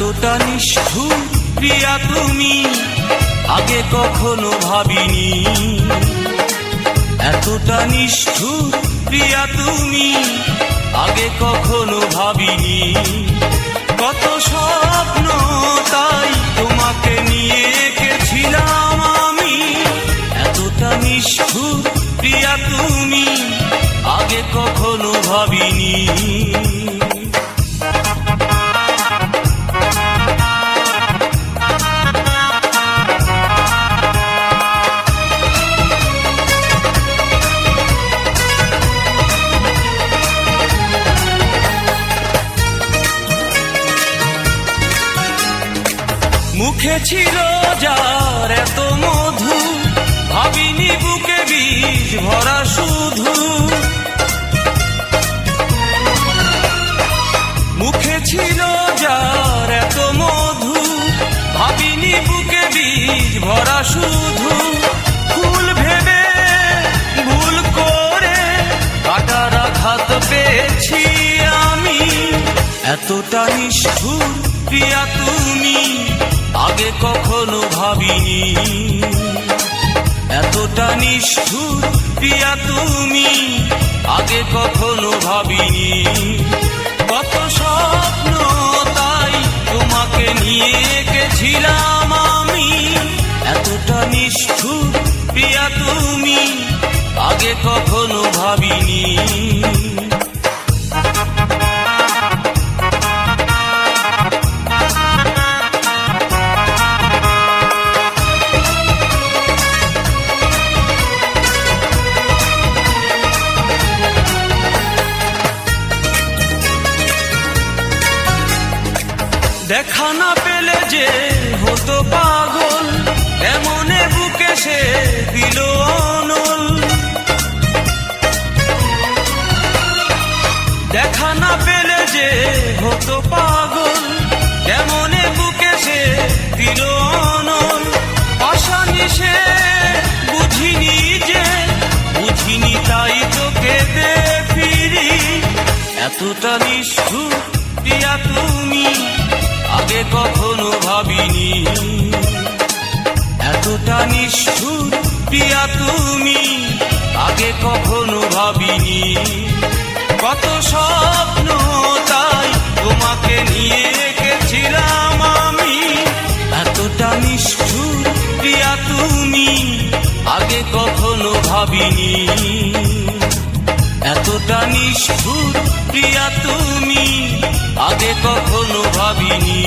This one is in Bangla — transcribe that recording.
এতটা নিষ্ঠুর প্রিয়া তুমি আগে কখনো ভাবিনি। এতটা নিষ্ঠুর প্রিয়া তুমি আগে কখনো ভাবিনি। কত স্বপ্ন তাই তোমাকে নিয়ে এঁকেছিলাম আমি। এতটা নিষ্ঠুর প্রিয়া তুমি আগে কখনো ভাবিনি। মুখে ছিল যার এত মধু, ভাবিনি বুকে বিষ ভরা শুধু। মুখে ছিল যার এত মধু, ভাবিনি বুকে বিষ ভরা শুধু। ফুল ভেবে ভুল করে কাটার আঘাত পেয়েছি আমি। এতটা নিষ্ঠুর প্রিয়া তুমি আগে কখনো ভাবিনি। এতটা নিষ্ঠুর প্রিয়া তুমি আগে কখনো ভাবিনি। কত স্বপ্ন তাই তোমাকে নিয়ে এঁকেছিলাম আমি। এতটা নিষ্ঠুর প্রিয়া তুমি আগে কখনো ভাবিনি। দেখা না পেলে যে হতো পাগল, এমনে বুকে সে দিল অনল। দেখা না পেলে যে হতো পাগল, এমনে বুকে সে দিল অনল। আসানি সে বুঝিনি যে, বুঝিনি তাই তোকে দে ফিরি। এতটা নিষ্ঠুর প্রিয়া তুমি আগে কখনো ভাবিনি। এতটা নিষ্ঠুর প্রিয়া তুমি আগে কখনো ভাবিনি। কত স্বপ্ন তাই তোমাকে নিয়ে এঁকেছিলাম আমি। এতটা নিষ্ঠুর প্রিয়া তুমি আগে কখনো ভাবিনি। এতটা নিষ্ঠুর প্রিয়া তুমি আগে কখনো ভাবিনি।